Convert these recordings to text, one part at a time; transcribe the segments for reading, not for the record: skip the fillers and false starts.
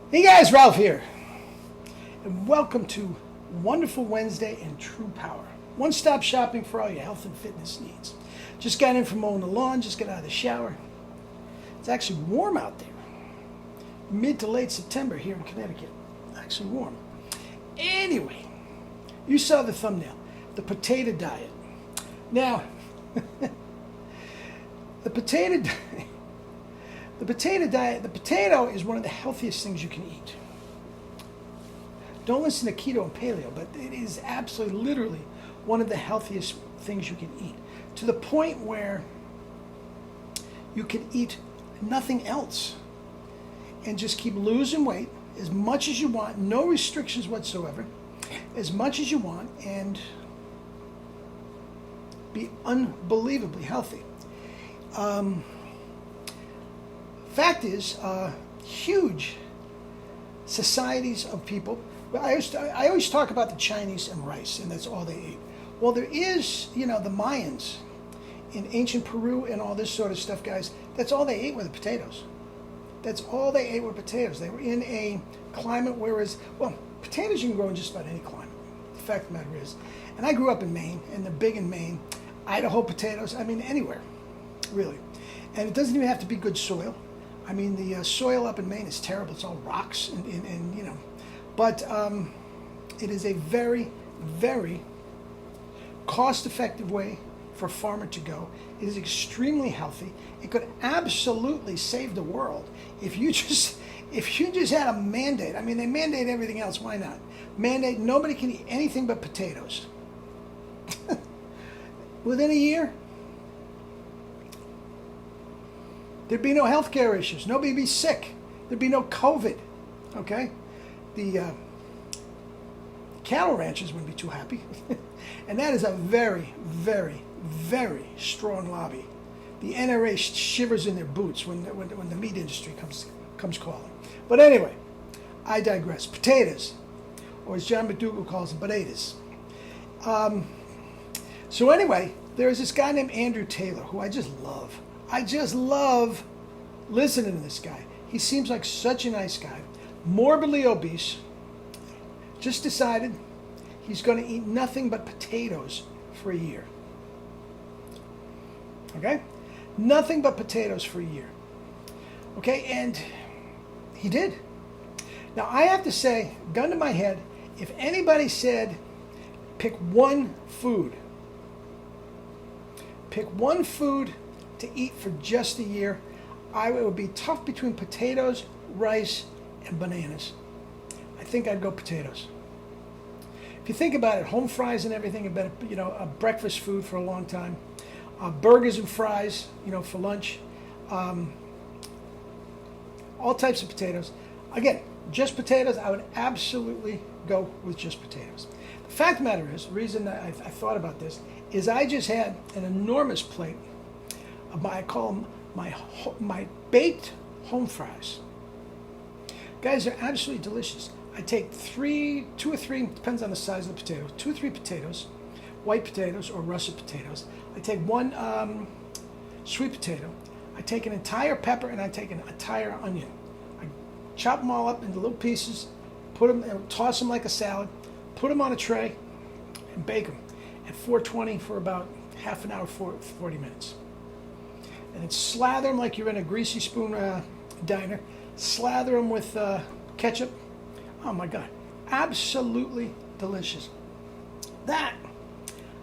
Hey guys, Ralph here, and welcome to Wonderful Wednesday and True Power. One-stop shopping for all your health and fitness needs. Just got in from mowing the lawn, just got out of the shower. It's actually warm out there. Mid to late September here in Connecticut. Actually warm. Anyway, you saw the thumbnail, the potato diet. Now, the potato diet. The potato diet, the potato is one of the healthiest things you can eat. Don't listen to keto and paleo, but it is absolutely, literally one of the healthiest things you can eat. To the point where you can eat nothing else and just keep losing weight as much as you want, no restrictions whatsoever, as much as you want, and be unbelievably healthy. Fact is, huge societies of people. I always talk about the Chinese and rice, and that's all they ate. Well, there is, the Mayans in ancient Peru and all this sort of stuff, guys. That's all they ate were the potatoes. That's all they ate were potatoes. They were in a climate whereas, well, potatoes you can grow in just about any climate. The fact of the matter is, and I grew up in Maine, and they're big in Maine. Idaho potatoes, I mean, anywhere, really. And it doesn't even have to be good soil. I mean, the soil up in Maine is terrible. It's all rocks, and but it is a very, very cost-effective way for a farmer to go. It is extremely healthy. It could absolutely save the world if you just had a mandate. I mean, they mandate everything else. Why not? Mandate nobody can eat anything but potatoes. Within a year, there'd be no healthcare issues. Nobody'd be sick. There'd be no COVID. Okay? The cattle ranchers wouldn't be too happy. And that is a very, very, very strong lobby. The NRA shivers in their boots when the meat industry comes calling. But anyway, I digress. Potatoes, or as John McDougall calls them, potatoes. So anyway, there's this guy named Andrew Taylor who I just love. I just love listening to this guy. He seems like such a nice guy. Morbidly obese. Just decided he's going to eat nothing but potatoes for a year. Okay? Nothing but potatoes for a year. Okay, and he did. Now I have to say, gun to my head, if anybody said pick one food to eat for just a year, it would be tough between potatoes, rice, and bananas. I think I'd go potatoes. If you think about it, home fries and everything have been, a breakfast food for a long time. Burgers and fries, for lunch. All types of potatoes. Again, just potatoes, I would absolutely go with just potatoes. The fact of the matter is, the reason that I thought about this is I just had an enormous plate of I call them my baked home fries. Guys, they're absolutely delicious. I take two or three, depends on the size of the potato, 2 or 3 potatoes, white potatoes or russet potatoes. I take one sweet potato. I take an entire pepper and I take an entire onion. I chop them all up into little pieces, put them, toss them like a salad, put them on a tray, and bake them at 420 for about half an hour, 40 minutes. And then slather them like you're in a greasy spoon diner. Slather them with ketchup. Oh my God, absolutely delicious. That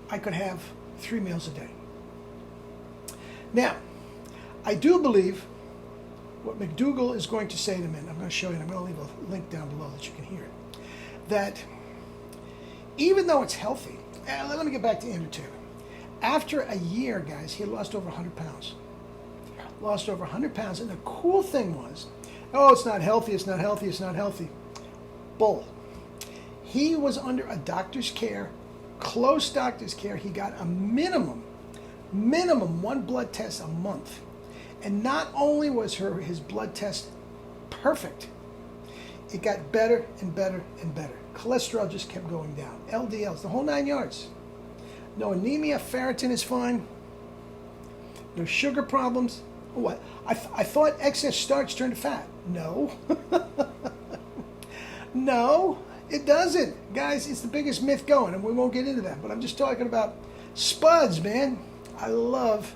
I could have 3 meals a day. Now, I do believe what McDougall is going to say in a minute. I'm going to show you, and I'm going to leave a link down below that you can hear it. That even though it's healthy, let me get back to Andrew Taylor. After a year, guys, he had lost over 100 pounds. Lost over 100 pounds, and the cool thing was, it's not healthy, it's not healthy, it's not healthy. Bull. He was under a doctor's care, close doctor's care. He got a minimum 1 blood test a month. And not only was his blood test perfect, it got better and better and better. Cholesterol just kept going down. LDLs, the whole 9 yards. No anemia, ferritin is fine. No sugar problems. What? I thought excess starch turned to fat. No. No, it doesn't. Guys, it's the biggest myth going, and we won't get into that. But I'm just talking about spuds, man. I love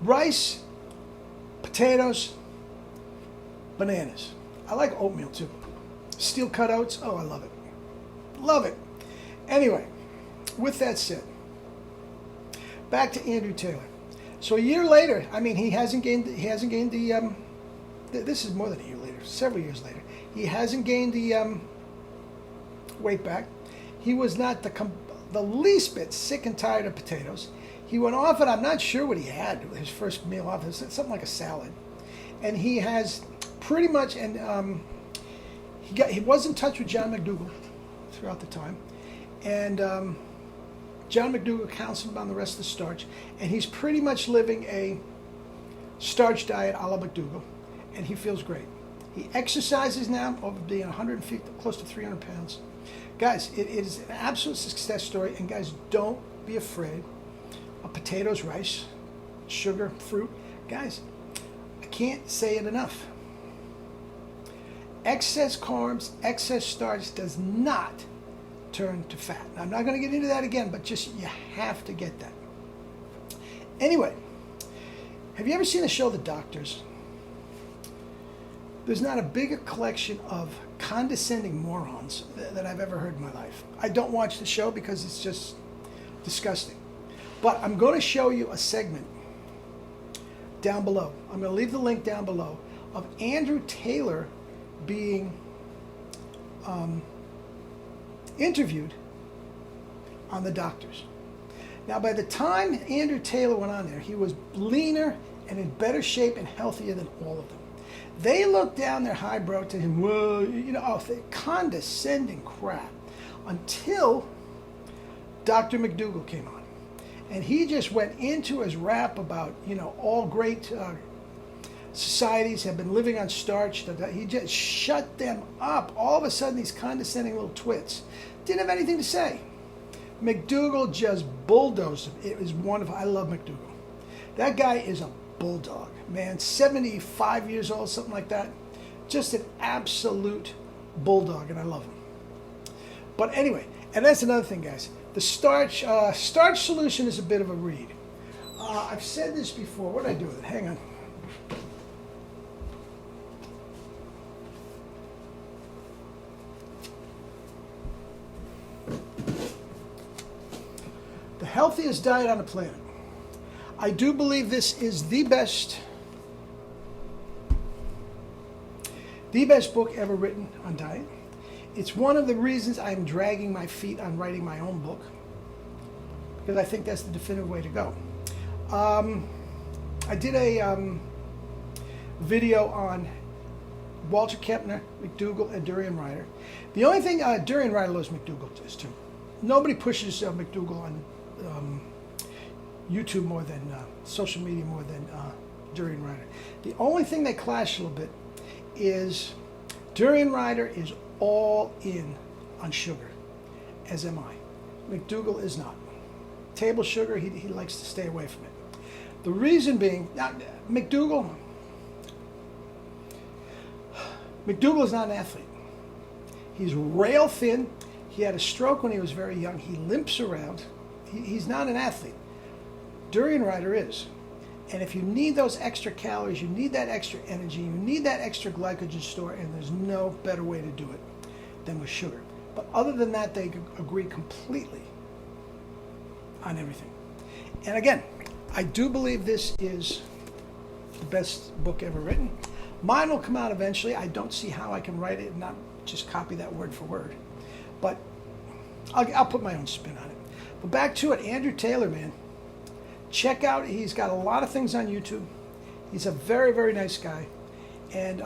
rice, potatoes, bananas. I like oatmeal too. Steel cut oats, oh, I love it. Love it. Anyway, with that said, back to Andrew Taylor. So a year later, I mean, he hasn't gained the, this is more than a year later, several years later. He hasn't gained the weight back. He was not the least bit sick and tired of potatoes. He went off it. I'm not sure what he had his first meal off. It was something like a salad. And he has pretty much, and he was in touch with John McDougall throughout the time. And John McDougall counseled him on the rest of the starch. And he's pretty much living a starch diet a la McDougall. And he feels great. He exercises now, over being 150, close to 300 pounds. Guys, it is an absolute success story. And guys, don't be afraid of potatoes, rice, sugar, fruit. Guys, I can't say it enough. Excess carbs, excess starch does not turn to fat. Now, I'm not going to get into that again, but just you have to get that. Anyway, have you ever seen the show The Doctors? There's not a bigger collection of condescending morons that I've ever heard in my life. I don't watch the show because it's just disgusting. But I'm going to show you a segment down below. I'm going to leave the link down below of Andrew Taylor being interviewed on The Doctors. Now, by the time Andrew Taylor went on there, he was leaner and in better shape and healthier than all of them. They looked down their highbrow to him, well, you know, condescending crap, until Dr. McDougall came on. And he just went into his rap about, you know, all great societies have been living on starch. He just shut them up. All of a sudden, these condescending little twits didn't have anything to say. McDougall just bulldozed him. It was wonderful. I love McDougall. That guy is a bulldog, man. 75 years old, something like that. Just an absolute bulldog, and I love him. But anyway, and that's another thing, guys. The starch solution is a bit of a read. I've said this before. What did I do with it? Hang on. The healthiest diet on the planet. I do believe this is the best book ever written on diet. It's one of the reasons I'm dragging my feet on writing my own book, because I think that's the definitive way to go. I did a video on Walter Kempner, McDougall, and Durian Ryder. The only thing, Durian Ryder loves McDougall is too. Nobody pushes McDougall on YouTube more than social media more than Durian Ryder. The only thing they clash a little bit is Durian Ryder is all in on sugar, as am I. McDougall is not. Table sugar, he likes to stay away from it. The reason being, now, McDougall is not an athlete. He's rail thin. He had a stroke when he was very young. He limps around. He's not an athlete. Durian Ryder is. And if you need those extra calories, you need that extra energy, you need that extra glycogen store, and there's no better way to do it than with sugar. But other than that, they agree completely on everything. And again, I do believe this is the best book ever written. Mine will come out eventually. I don't see how I can write it and not just copy that word for word. But I'll put my own spin on it. But back to it, Andrew Taylor, man. Check out, he's got a lot of things on YouTube. He's a very, very nice guy. And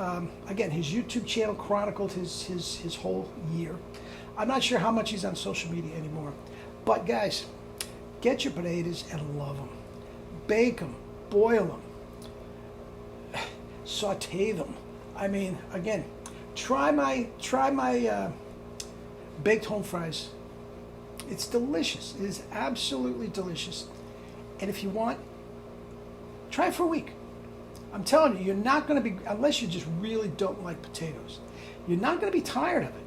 again, his YouTube channel chronicled his whole year. I'm not sure how much he's on social media anymore. But guys, get your potatoes and love them. Bake them, boil them, saute them. I mean, again, try my baked home fries. It's delicious. It is absolutely delicious. And if you want, try it for a week. I'm telling you, you're not going to be, unless you just really don't like potatoes, you're not going to be tired of it.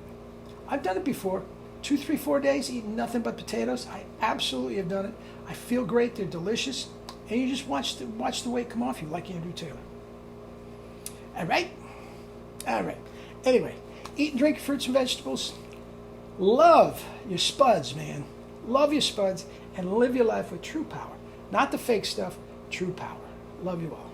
I've done it before. 2, 3, 4 days eating nothing but potatoes. I absolutely have done it. I feel great. They're delicious. And you just watch the weight come off you like Andrew Taylor. All right? All right. Anyway, eat and drink fruits and vegetables. Love your spuds, man. Love your spuds and live your life with true power. Not the fake stuff, true power. Love you all.